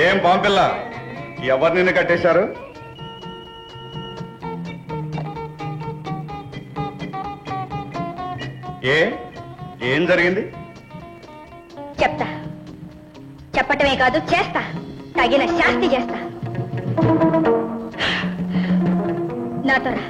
ఏం పాంపిల్ల, ఎవరు నిన్ను కట్టేశారు? ఏం జరిగింది? చెప్తా. చెప్పటమే కాదు, చేస్తా. తగిన శాస్తి చేస్తా. నాతో రా.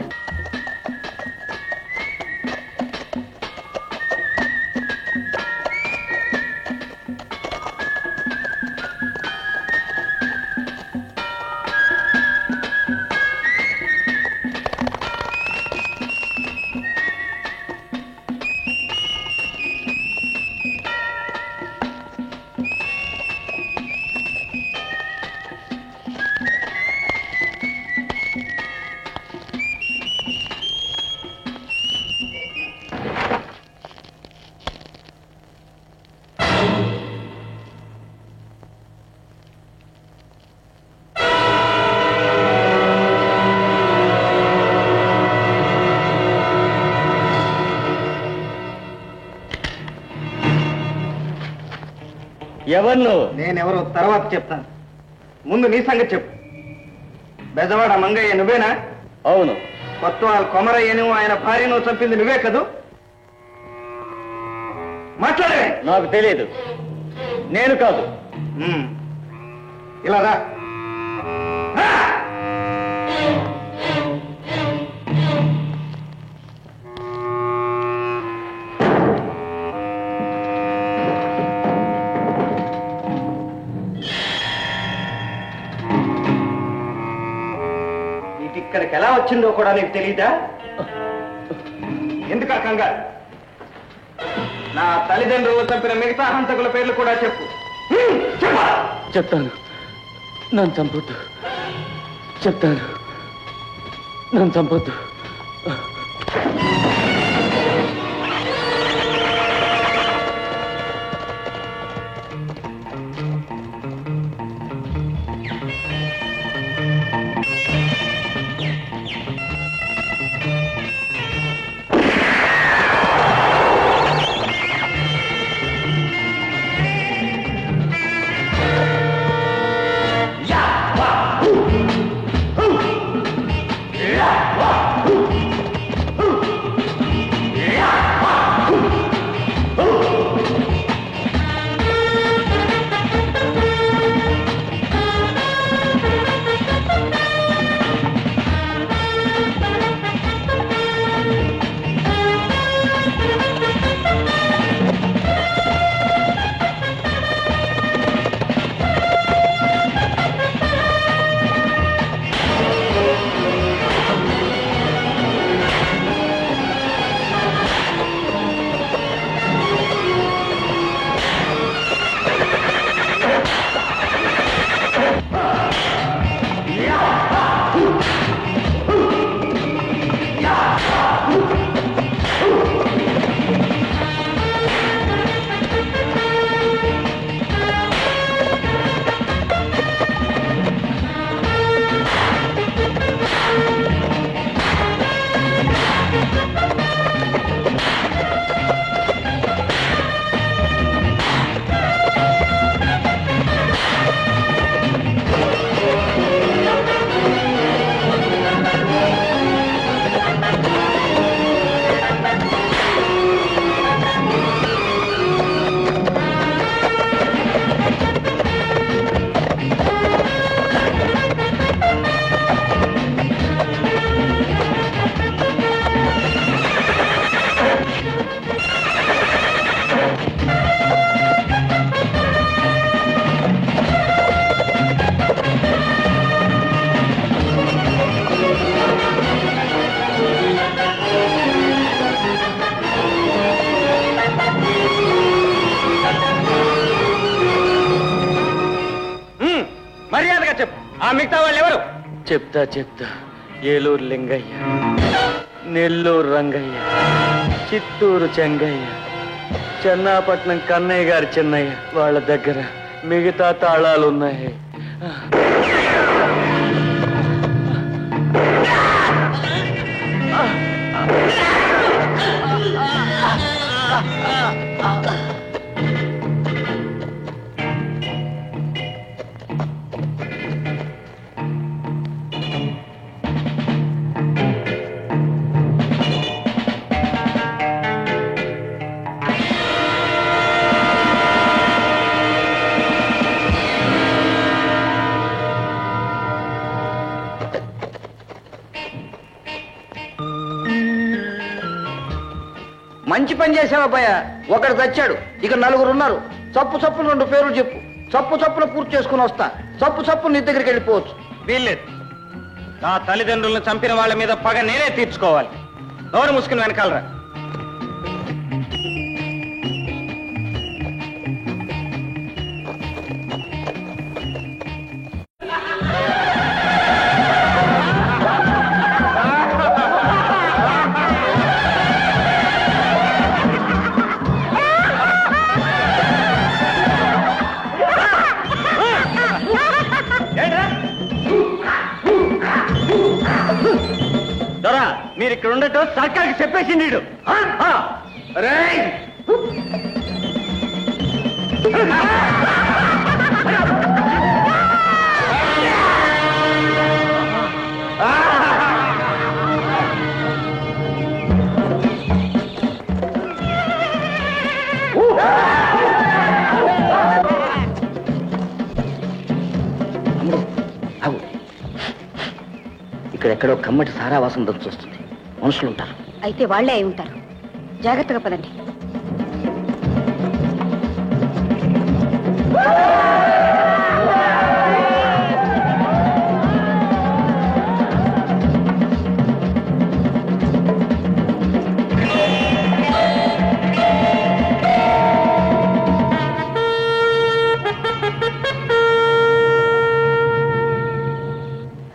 ఎవరు? నేనెవరో తర్వాత చెప్తాను. ముందు నీ సంగతి చెప్పు. బెజవాడ మంగయ్య నువ్వేనా? అవును. కొత్తవాళ్ళ కొమరయ్యను ఆయన భార్యను చంపింది నువ్వే కదూ? మాట్లాడే. నాకు తెలియదు. నేను కాదు. ఇలా రా. ఇక్కడికి ఎలా వచ్చిందో కూడా నీకు తెలీదా? ఎందుక కంగారు? నా తల్లిదండ్రులు చంపిన మిగతా హంతకుల పేర్లు కూడా చెప్పు. చెప్తాను. నన్ను చంపొద్దు. చెప్తాను. నన్ను చంపొద్దు. చెప్తా చెప్తా. ఏలూరు లింగయ్య, నెల్లూరు రంగయ్య, చిత్తూరు చెంగయ్య, చెన్నాపట్నం కన్నయ్య గారి చిన్నయ్య వాళ్ళ దగ్గర మిగతా తాళాలు ఉన్నాయి. మంచి పని చేసావు అబ్బాయ. ఒకడు చచ్చాడు, ఇక నలుగురు ఉన్నారు. చప్పు చప్పులు 2 పేర్లు చెప్పు. చప్పు చప్పులు పూర్తి చేసుకుని వస్తా. చప్పు చప్పులు నీ దగ్గరికి వెళ్ళిపోవచ్చు. వీల్లేదు. నా తల్లిదండ్రులను చంపిన వాళ్ళ మీద పగ నేనే తీర్చుకోవాలి. నోరు మూసుకుని వెనకాలరా. దొరా, మీరు ఇక్కడ ఉండటం సర్కార్కి చెప్పేసి నీడు. ఇక్కడెక్కడో కమ్మటి సారావాసం దొరుకుతుంది. మనుషులు ఉంటారు. అయితే వాళ్లే అయి ఉంటారు. జాగ్రత్తగా పదండి.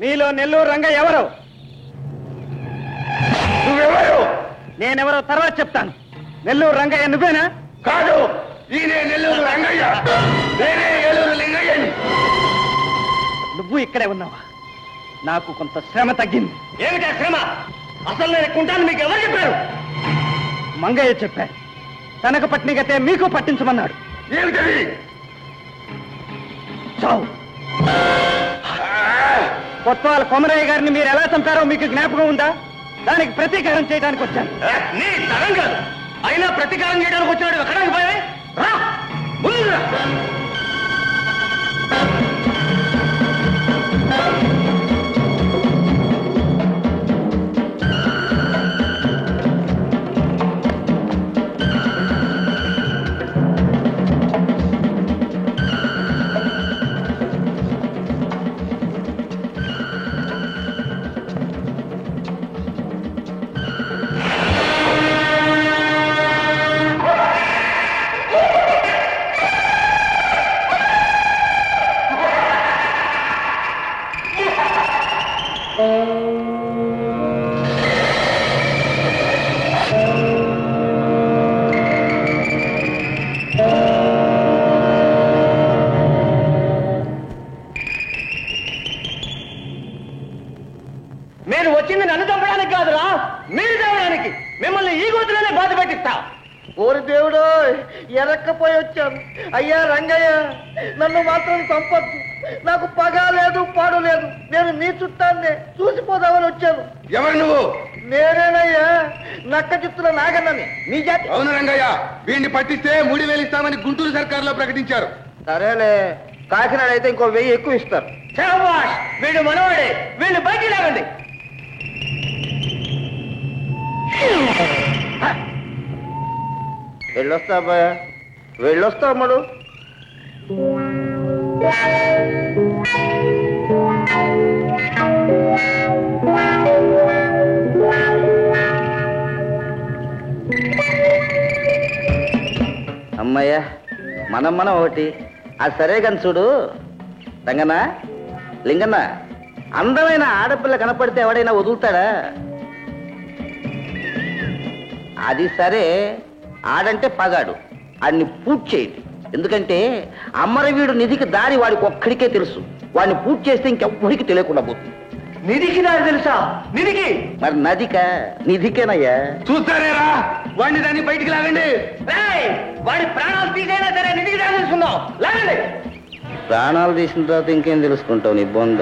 మీలో నెల్లూరు రంగయ్య ఎవరు? నువ్వెవరు? నేనెవరో తర్వాత చెప్తాను. నెల్లూరు రంగయ్య నువ్వేనా? కాదు, ఈయనే నెల్లూరు రంగయ్య. నేనే ఏలూరు లింగయ్యని. నువ్వు ఇక్కడే ఉన్నావా? నాకు కొంత శ్రమ తగ్గింది. ఏమిటా శ్రమ? అసలు నేను ఎక్కుంటాను మీకు ఎవరు చెప్పారు? మంగయ్య చెప్పారు. తనకు పట్టిన గతే మీకు పట్టించమన్నాడు. ఏమిటది? చావు. కొత్తవాళ్ళ కొమరయ్య గారిని మీరు ఎలా చంపారో మీకు జ్ఞాపకం ఉందా? దానికి ప్రతీకారం చేయడానికి వచ్చాను. నీ తరం కాదు, అయినా ప్రతీకారం చేయడానికి వచ్చినాడు. ఎక్కడానికి పోయే రా, ముందు రా. నేను వచ్చింది నన్ను చంపడానికి కాదురా, మీరు చంపడానికి. మిమ్మల్ని ఈ గోతులోనే బాధ పెట్టిస్తా. ఓరి దేవుడు, ఎరక్కపోయి వచ్చాను. అయ్యా రంగయ్య, నన్ను మాత్రం చంపొద్దు. నాకు పగ లేదు, పాడు లేదు. నేను నీ చుట్టాన్నే చూసిపోదామని వచ్చాను. ఎవరు నువ్వు? నేనేనయ్యా, నక్క చిత్తుల నాగన్నని. మీ జాతి? అవును రంగయ్య, వీడిని పట్టిస్తే 3000 ఇస్తామని గుంటూరు సర్కారులో ప్రకటించారు. సరేలే, కాకినాడ అయితే ఇంకో 1000 ఎక్కువ ఇస్తారు. శాబాష్, వీడు మనవాడే. వీళ్ళు బయటికి లాగండి. వెళ్ళొస్తా అబ్బాయ, వెళ్ళొస్తా అమ్మడు. అమ్మయ్యా, మనం ఒకటి. అది సరే కానీ చూడు రంగన్న, లింగన్న, అందమైన ఆడపిల్ల కనపడితే ఎవడైనా వదులుతాడా? అది సరే, ఆడంటే పగాడు. ఆడిని పూజ చేయండి. ఎందుకంటే అమరవీడు నిధికి దారి వాడికి ఒక్కడికే తెలుసు. వాడిని పూజ చేస్తే ఇంకెవ్వడికి తెలియకుండా పోతుంది. నిధికి దారి తెలుసా? నిధికి? మరి నదిక నిధికేనయ్యా. చూస్తారేరా, వాడిని దాన్ని బయటికి లాగండి. వాడి ప్రాణాలు తీసైనా సరే నిధికి దారి తెలుసుకుందాం. లాగండి. ప్రాణాలు తీసిన తర్వాత ఇంకేం తెలుసుకుంటావు నీ బొంద.